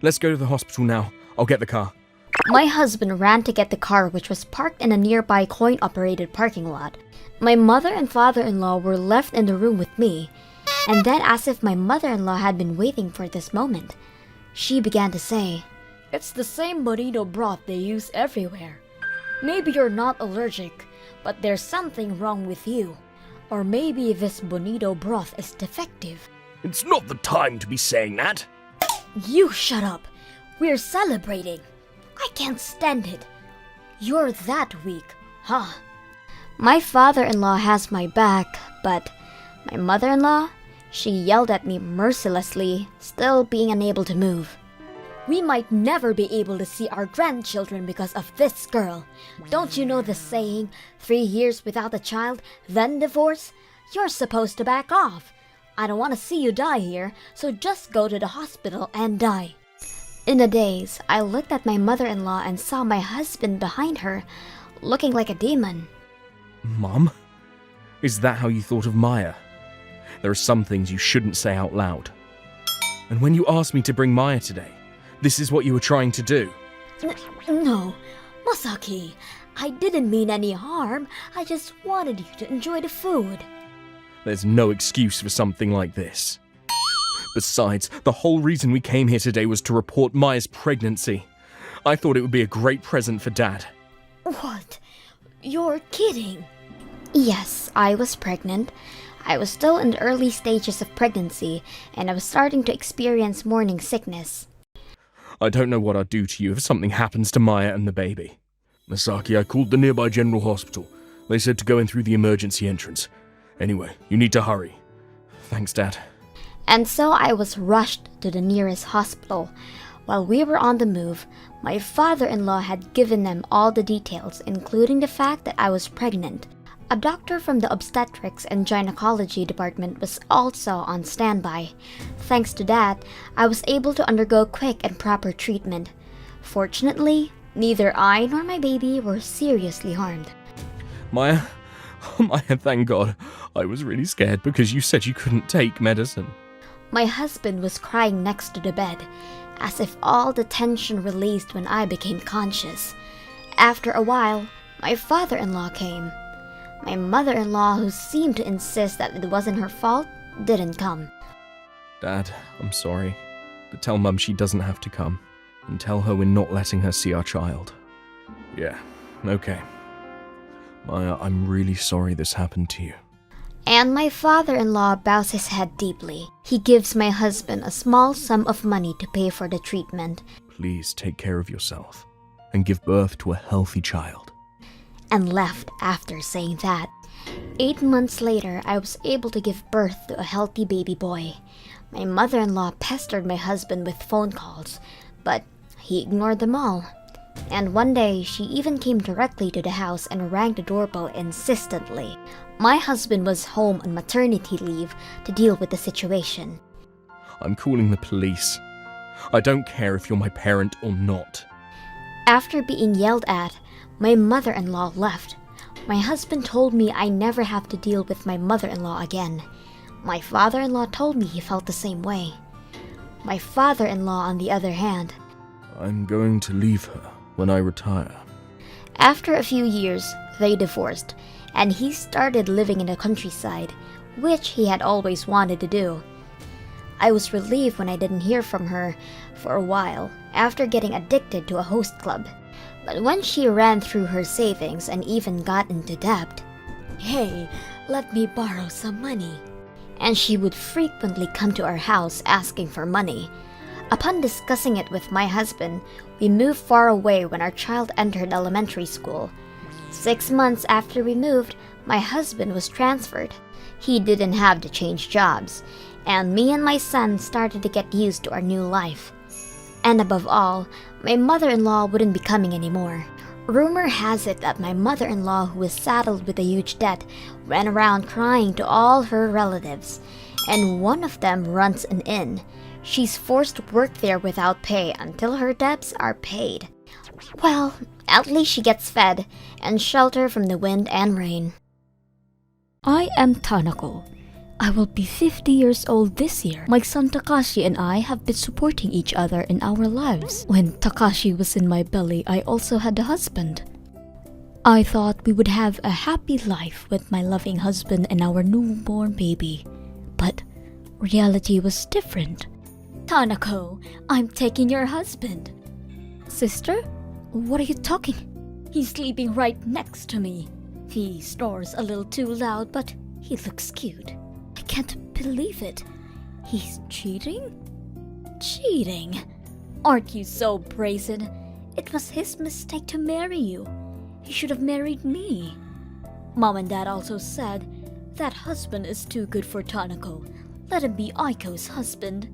Let's go to the hospital now. I'll get the car. My husband ran to get the car, which was parked in a nearby coin-operated parking lot. My mother and father-in-law were left in the room with me, and then, as if my mother-in-law had been waiting for this moment, she began to say, "It's the same bonito broth they use everywhere. Maybe you're not allergic, but there's something wrong with you. Or maybe this bonito broth is defective." It's not the time to be saying that. You shut up. We're celebrating. I can't stand it. You're that weak, huh? My father-in-law has my back, but my mother-in-law, she yelled at me mercilessly, still being unable to move. We might never be able to see our grandchildren because of this girl. Don't you know the saying, 3 years without a child, then divorce? You're supposed to back off. I don't want to see you die here, so just go to the hospital and die. In a daze, I looked at my mother-in-law and saw my husband behind her, looking like a demon. Mum? Is that how you thought of Maya? There are some things you shouldn't say out loud. And when you asked me to bring Maya today, this is what you were trying to do. No, Masaki, I didn't mean any harm. I just wanted you to enjoy the food. There's no excuse for something like this. Besides, the whole reason we came here today was to report Maya's pregnancy. I thought it would be a great present for Dad. What? You're kidding. Yes, I was pregnant. I was still in the early stages of pregnancy, and I was starting to experience morning sickness. I don't know what I'd do to you if something happens to Maya and the baby. Masaki, I called the nearby general hospital. They said to go in through the emergency entrance. Anyway, you need to hurry. Thanks, Dad. And so I was rushed to the nearest hospital. While we were on the move, my father-in-law had given them all the details, including the fact that I was pregnant. A doctor from the obstetrics and gynecology department was also on standby. Thanks to that, I was able to undergo quick and proper treatment. Fortunately, neither I nor my baby were seriously harmed. Maya, thank God. I was really scared because you said you couldn't take medicine. My husband was crying next to the bed, as if all the tension released when I became conscious. After a while, my father-in-law came. My mother-in-law, who seemed to insist that it wasn't her fault, didn't come. Dad, I'm sorry, but tell Mum she doesn't have to come, and tell her we're not letting her see our child. Yeah, okay. Maya, I'm really sorry this happened to you. And my father-in-law bows his head deeply. He gives my husband a small sum of money to pay for the treatment. Please take care of yourself, and give birth to a healthy child. And left after saying that. 8 months later, I was able to give birth to a healthy baby boy. My mother-in-law pestered my husband with phone calls, but he ignored them all. And one day, she even came directly to the house and rang the doorbell insistently. My husband was home on maternity leave to deal with the situation. I'm calling the police. I don't care if you're my parent or not. After being yelled at, my mother-in-law left. My husband told me I never have to deal with my mother-in-law again. My father-in-law told me he felt the same way. My father-in-law, on the other hand, I'm going to leave her when I retire. After a few years, they divorced, and he started living in the countryside, which he had always wanted to do. I was relieved when I didn't hear from her for a while after getting addicted to a host club. But when she ran through her savings and even got into debt, Hey, let me borrow some money. and she would frequently come to our house asking for money. Upon discussing it with my husband, we moved far away when our child entered elementary school. 6 months after we moved, my husband was transferred. He didn't have to change jobs, and me and my son started to get used to our new life. And above all, my mother-in-law wouldn't be coming anymore. Rumor has it that my mother-in-law, who was saddled with a huge debt, ran around crying to all her relatives, and one of them runs an inn. She's forced to work there without pay until her debts are paid. Well, at least she gets fed and shelter from the wind and rain. I am Tanako. I will be 50 years old this year. My son Takashi and I have been supporting each other in our lives. When Takashi was in my belly, I also had a husband. I thought we would have a happy life with my loving husband and our newborn baby. But reality was different. Tanako, I'm taking your husband. Sister? What are you talking? He's sleeping right next to me. He snores a little too loud, but he looks cute. I can't believe it. He's cheating? Cheating? Aren't you so brazen? It was his mistake to marry you. He should have married me. Mom and Dad also said that husband is too good for Tanako. Let him be Aiko's husband.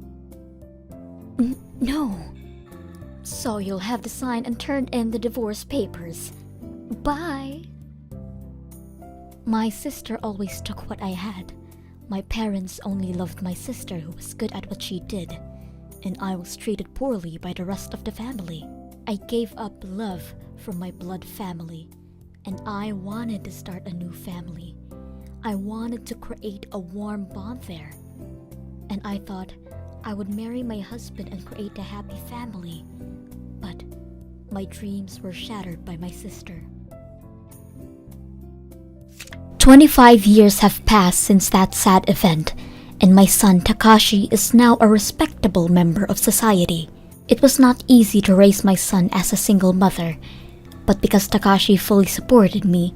No. So you'll have to sign and turn in the divorce papers. Bye. My sister always took what I had. My parents only loved my sister, who was good at what she did, and I was treated poorly by the rest of the family. I gave up love from my blood family, and I wanted to start a new family. I wanted to create a warm bond there, and I thought I would marry my husband and create a happy family. But my dreams were shattered by my sister. 25 years have passed since that sad event, and my son Takashi is now a respectable member of society. It was not easy to raise my son as a single mother, but because Takashi fully supported me,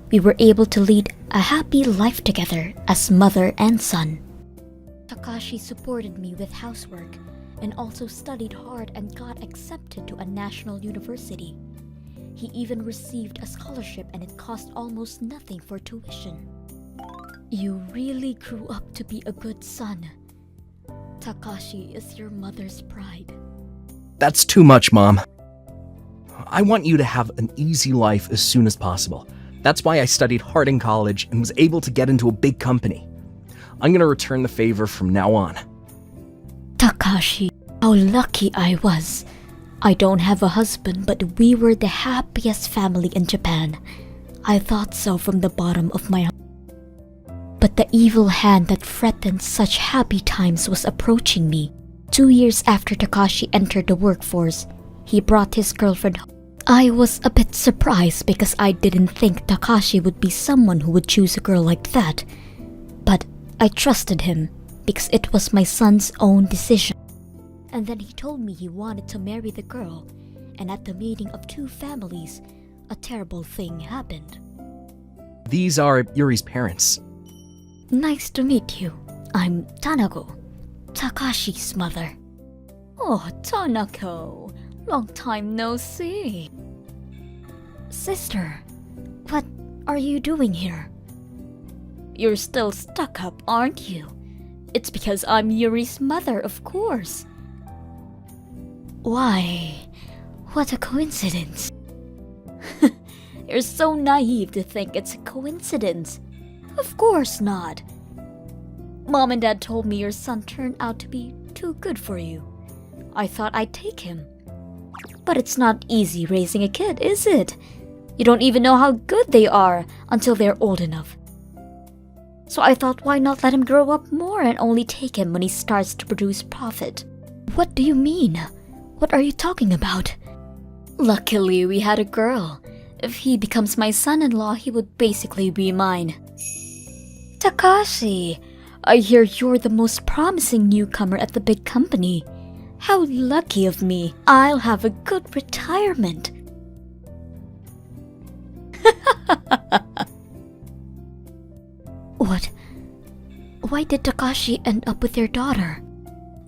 we were able to lead a happy life together as mother and son. Takashi supported me with housework and also studied hard and got accepted to a national university. He even received a scholarship, and it cost almost nothing for tuition. You really grew up to be a good son. Takashi is your mother's pride. That's too much, Mom. I want you to have an easy life as soon as possible. That's why I studied hard in college and was able to get into a big company. I'm gonna return the favor from now on. Takashi, how lucky I was. I don't have a husband, but we were the happiest family in Japan. I thought so from the bottom of my heart. But the evil hand that threatened such happy times was approaching me. 2 years after Takashi entered the workforce, he brought his girlfriend home. I was a bit surprised because I didn't think Takashi would be someone who would choose a girl like that. But I trusted him because it was my son's own decision. And then he told me he wanted to marry the girl, and at the meeting of two families, a terrible thing happened. These are Yuri's parents. Nice to meet you. I'm Tanako, Takashi's mother. Oh, Tanako, long time no see. Sister, what are you doing here? You're still stuck up, aren't you? It's because I'm Yuri's mother, of course. Why? What a coincidence. You're so naive to think it's a coincidence. Of course not. Mom and Dad told me your son turned out to be too good for you. I thought I'd take him. But it's not easy raising a kid, is it? You don't even know how good they are until they're old enough. So I thought, why not let him grow up more and only take him when he starts to produce profit? What do you mean? What are you talking about? Luckily, we had a girl. If he becomes my son-in-law, he would basically be mine. Takashi, I hear you're the most promising newcomer at the big company. How lucky of me. I'll have a good retirement. What? Why did Takashi end up with your daughter?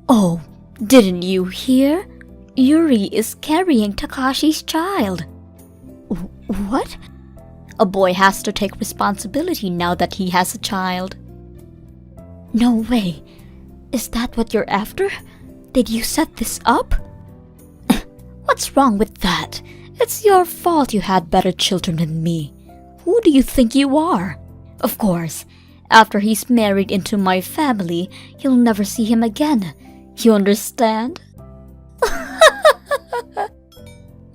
Oh, didn't you hear? Yuri is carrying Takashi's child. What? A boy has to take responsibility now that he has a child. No way. Is that what you're after? Did you set this up? What's wrong with that? It's your fault you had better children than me. Who do you think you are? Of course, after he's married into my family, you'll never see him again. You understand?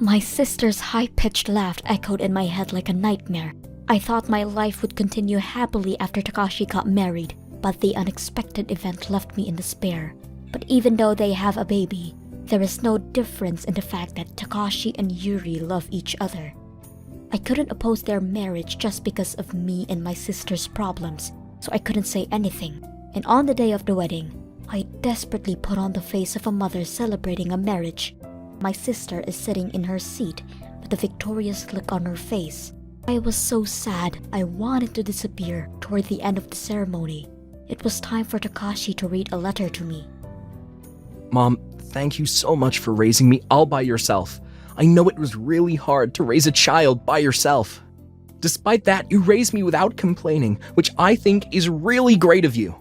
My sister's high-pitched laugh echoed in my head like a nightmare. I thought my life would continue happily after Takashi got married, but the unexpected event left me in despair. But even though they have a baby, there is no difference in the fact that Takashi and Yuri love each other. I couldn't oppose their marriage just because of me and my sister's problems, so I couldn't say anything. And on the day of the wedding, I desperately put on the face of a mother celebrating a marriage. My sister is sitting in her seat with a victorious look on her face. I was so sad I wanted to disappear toward the end of the ceremony. It was time for Takashi to read a letter to me. Mom, thank you so much for raising me all by yourself. I know it was really hard to raise a child by yourself. Despite that, you raised me without complaining, which I think is really great of you.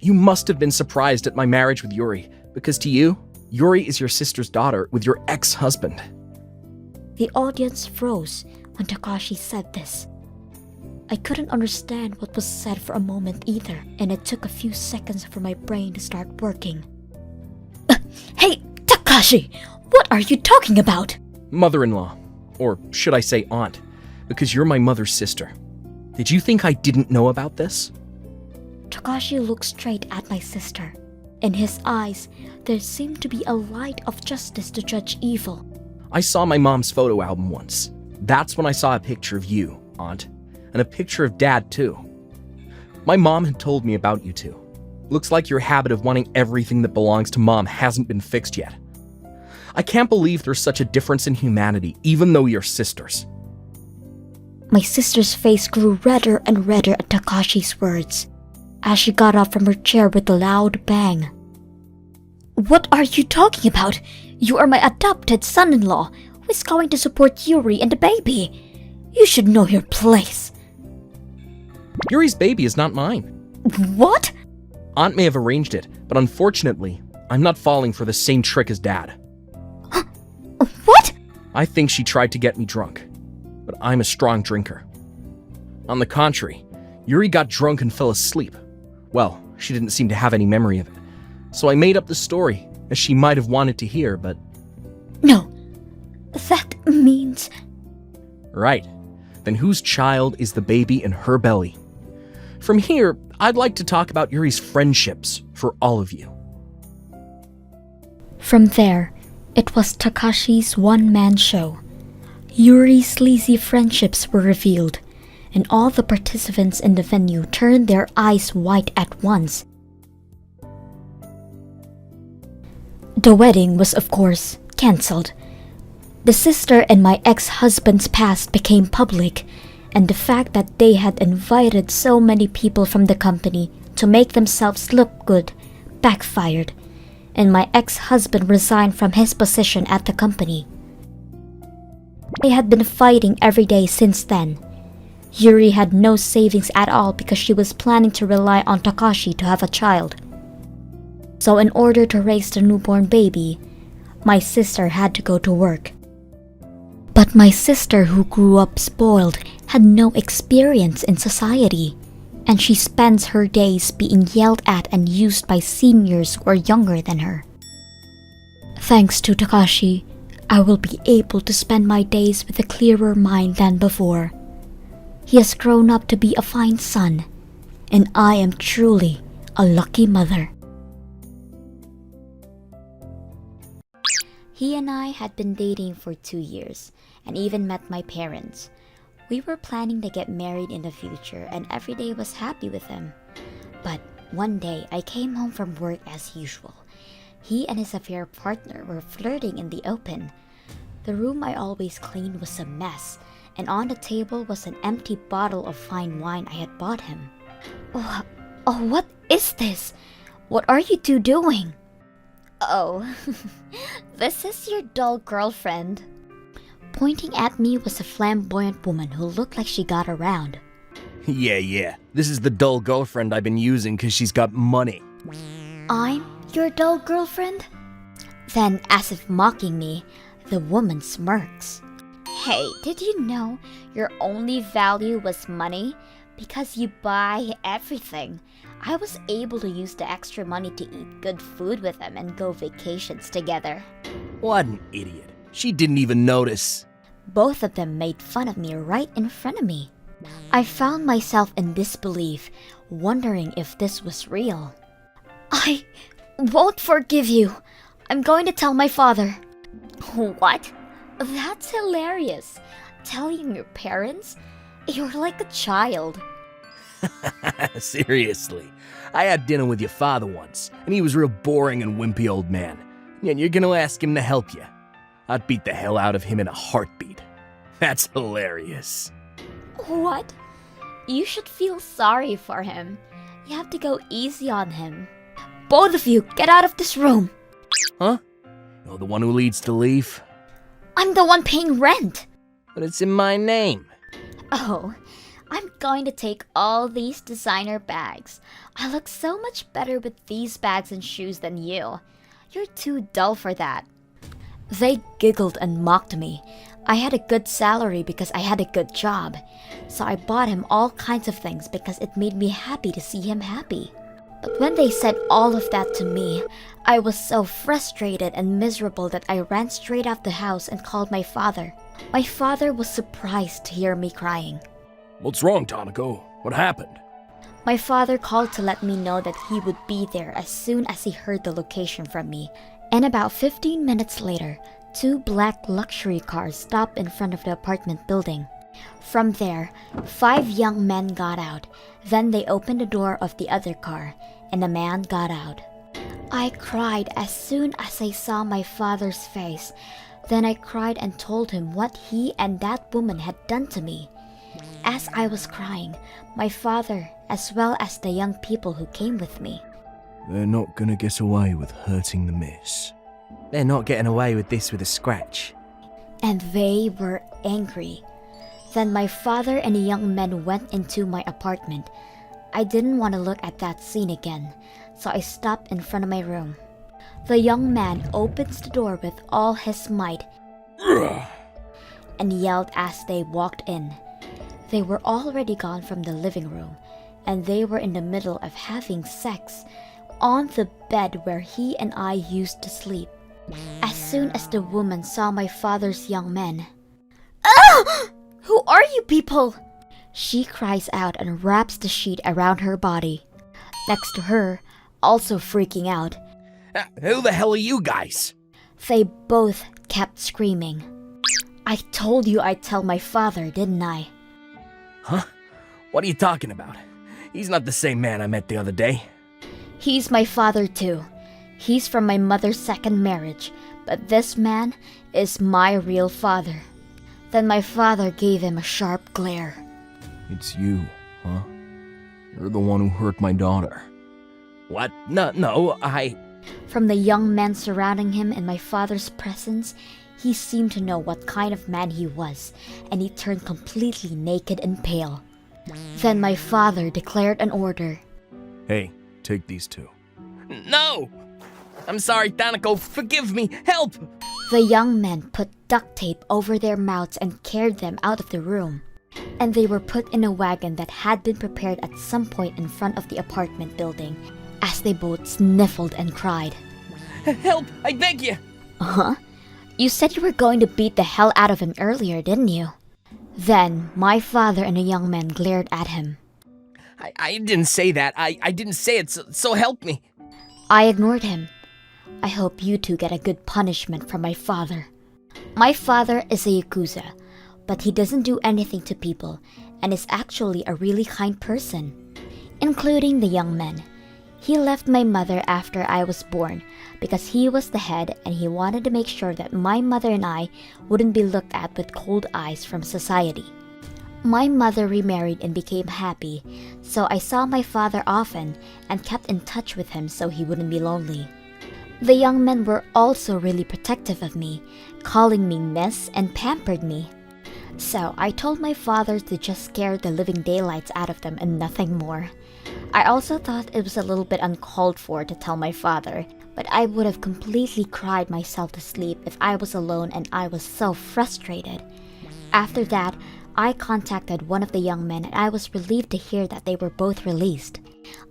You must have been surprised at my marriage with Yuri, because to you, Yuri is your sister's daughter with your ex-husband. The audience froze when Takashi said this. I couldn't understand what was said for a moment either, and it took a few seconds for my brain to start working. Hey, Takashi! What are you talking about? Mother-in-law, or should I say aunt, because you're my mother's sister. Did you think I didn't know about this? Takashi looked straight at my sister. In his eyes, there seemed to be a light of justice to judge evil. I saw my mom's photo album once. That's when I saw a picture of you, aunt, and a picture of dad too. My mom had told me about you two. Looks like your habit of wanting everything that belongs to mom hasn't been fixed yet. I can't believe there's such a difference in humanity, even though you're sisters. My sister's face grew redder and redder at Takashi's words, as she got up from her chair with a loud bang. What are you talking about? You are my adopted son-in-law, who is going to support Yuri and the baby. You should know your place. Yuri's baby is not mine. What? Aunt may have arranged it, but unfortunately, I'm not falling for the same trick as dad. What? I think she tried to get me drunk, but I'm a strong drinker. On the contrary, Yuri got drunk and fell asleep. Well, she didn't seem to have any memory of it, so I made up the story, as she might have wanted to hear, but... No, that means... Right. Then whose child is the baby in her belly? From here, I'd like to talk about Yuri's friendships for all of you. From there, it was Takashi's one-man show. Yuri's sleazy friendships were revealed, and all the participants in the venue turned their eyes white at once. The wedding was, of course, cancelled. The sister and my ex-husband's past became public, and the fact that they had invited so many people from the company to make themselves look good backfired, and my ex-husband resigned from his position at the company. They had been fighting every day since then. Yuri had no savings at all because she was planning to rely on Takashi to have a child. So in order to raise the newborn baby, my sister had to go to work. But my sister, who grew up spoiled, had no experience in society, and she spends her days being yelled at and used by seniors who are younger than her. Thanks to Takashi, I will be able to spend my days with a clearer mind than before. He has grown up to be a fine son, and I am truly a lucky mother. He and I had been dating for 2 years, and even met my parents. We were planning to get married in the future, and every day was happy with him. But one day, I came home from work as usual. He and his affair partner were flirting in the open. The room I always cleaned was a mess, and on the table was an empty bottle of fine wine I had bought him. Oh, what is this? What are you two doing? Oh, this is your dull girlfriend. Pointing at me was a flamboyant woman who looked like she got around. Yeah. This is the dull girlfriend I've been using because she's got money. I'm your dull girlfriend? Then, as if mocking me, the woman smirks. Hey, did you know your only value was money? Because you buy everything. I was able to use the extra money to eat good food with them and go vacations together. What an idiot. She didn't even notice. Both of them made fun of me right in front of me. I found myself in disbelief, wondering if this was real. I won't forgive you. I'm going to tell my father. What? That's hilarious. Telling your parents? You're like a child. Seriously. I had dinner with your father once, and he was a real boring and wimpy old man. And you're gonna ask him to help you. I'd beat the hell out of him in a heartbeat. That's hilarious. What? You should feel sorry for him. You have to go easy on him. Both of you, get out of this room. Huh? You're the one who leads to leave? I'm the one paying rent. But it's in my name. Oh, I'm going to take all these designer bags. I look so much better with these bags and shoes than you. You're too dull for that. They giggled and mocked me. I had a good salary because I had a good job. So I bought him all kinds of things because it made me happy to see him happy. But when they said all of that to me, I was so frustrated and miserable that I ran straight out the house and called my father. My father was surprised to hear me crying. What's wrong, Tanako? What happened? My father called to let me know that he would be there as soon as he heard the location from me. And about 15 minutes later, 2 black luxury cars stopped in front of the apartment building. From there, 5 young men got out. Then they opened the door of the other car, and a man got out. I cried as soon as I saw my father's face. Then I cried and told him what he and that woman had done to me. As I was crying, my father, as well as the young people who came with me. They're not gonna get away with hurting the miss. They're not getting away with this with a scratch. And they were angry. Then my father and the young men went into my apartment. I didn't want to look at that scene again, so I stopped in front of my room. The young man opens the door with all his might and yelled as they walked in. They were already gone from the living room, and they were in the middle of having sex on the bed where he and I used to sleep. As soon as the woman saw my father's young men, "Ah! Who are you people?" She cries out and wraps the sheet around her body. Next to her, also freaking out, Who the hell are you guys? they both kept screaming. I told you I'd tell my father, didn't I? Huh? What are you talking about? He's not the same man I met the other day. He's my father too. He's from my mother's second marriage, but this man is my real father. Then my father gave him a sharp glare. It's you, huh? You're the one who hurt my daughter. What? No, I... From the young men surrounding him in my father's presence, he seemed to know what kind of man he was, and he turned completely naked and pale. Then my father declared an order. Hey, take these 2. No! I'm sorry, Tanako, forgive me, help! The young men put duct tape over their mouths and carried them out of the room. And they were put in a wagon that had been prepared at some point in front of the apartment building, as they both sniffled and cried. Help, I beg you! Huh? You said you were going to beat the hell out of him earlier, didn't you? Then my father and the young men glared at him. I didn't say that. I didn't say it, so help me. I ignored him. I hope you two get a good punishment from my father. My father is a Yakuza, but he doesn't do anything to people and is actually a really kind person, including the young men. He left my mother after I was born because he was the head and he wanted to make sure that my mother and I wouldn't be looked at with cold eyes from society. My mother remarried and became happy, so I saw my father often and kept in touch with him so he wouldn't be lonely. The young men were also really protective of me, calling me miss and pampered me. So I told my father to just scare the living daylights out of them and nothing more. I also thought it was a little bit uncalled for to tell my father, but I would have completely cried myself to sleep if I was alone and I was so frustrated. After that, I contacted one of the young men and I was relieved to hear that they were both released.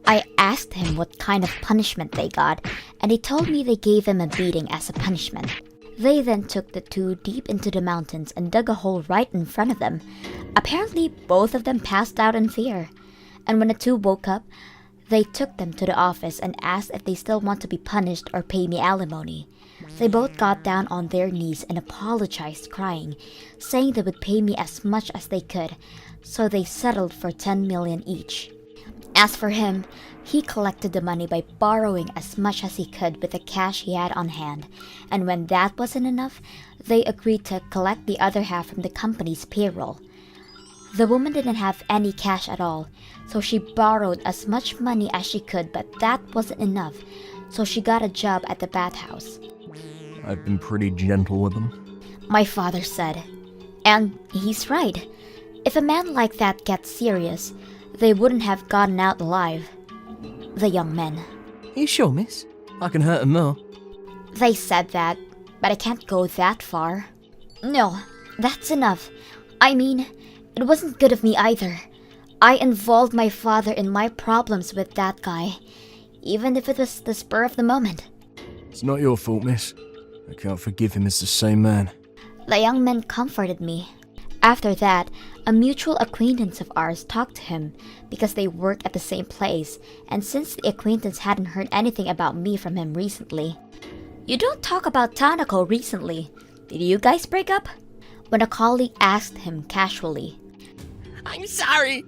I asked him what kind of punishment they got, and he told me they gave him a beating as a punishment. They then took the 2 deep into the mountains and dug a hole right in front of them. Apparently, both of them passed out in fear. And when the 2 woke up, they took them to the office and asked if they still want to be punished or pay me alimony. They both got down on their knees and apologized, crying, saying they would pay me as much as they could, so they settled for 10 million each. As for him, he collected the money by borrowing as much as he could with the cash he had on hand, and when that wasn't enough, they agreed to collect the other half from the company's payroll. The woman didn't have any cash at all, so she borrowed as much money as she could, but that wasn't enough, so she got a job at the bathhouse. I've been pretty gentle with them, my father said. And he's right. If a man like that gets serious, they wouldn't have gotten out alive. The young men. You sure, miss? I can hurt him more. They said that, but I can't go that far. No, that's enough. I mean, it wasn't good of me either. I involved my father in my problems with that guy, even if it was the spur of the moment. It's not your fault, miss. I can't forgive him as the same man. The young man comforted me. After that, a mutual acquaintance of ours talked to him because they work at the same place, and since the acquaintance hadn't heard anything about me from him recently. You don't talk about Tanako recently. Did you guys break up? When a colleague asked him casually. I'm sorry.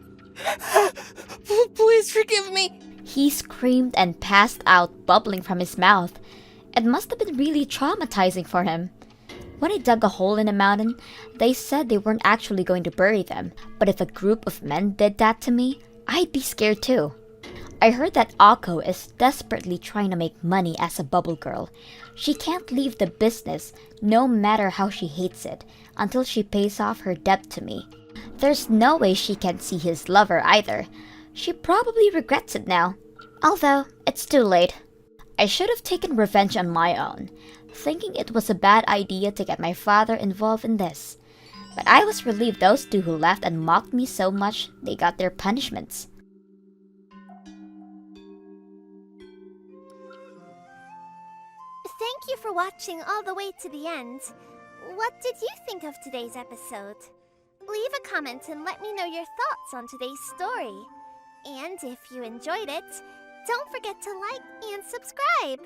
Please forgive me. He screamed and passed out, bubbling from his mouth. It must have been really traumatizing for him. When I dug a hole in a mountain, they said they weren't actually going to bury them, but if a group of men did that to me, I'd be scared too. I heard that Ako is desperately trying to make money as a bubble girl. She can't leave the business, no matter how she hates it, until she pays off her debt to me. There's no way she can see his lover either. She probably regrets it now. Although, it's too late. I should have taken revenge on my own, thinking it was a bad idea to get my father involved in this. But I was relieved those two who left and mocked me so much, they got their punishments. Thank you for watching all the way to the end. What did you think of today's episode? Leave a comment and let me know your thoughts on today's story. And if you enjoyed it, don't forget to like and subscribe!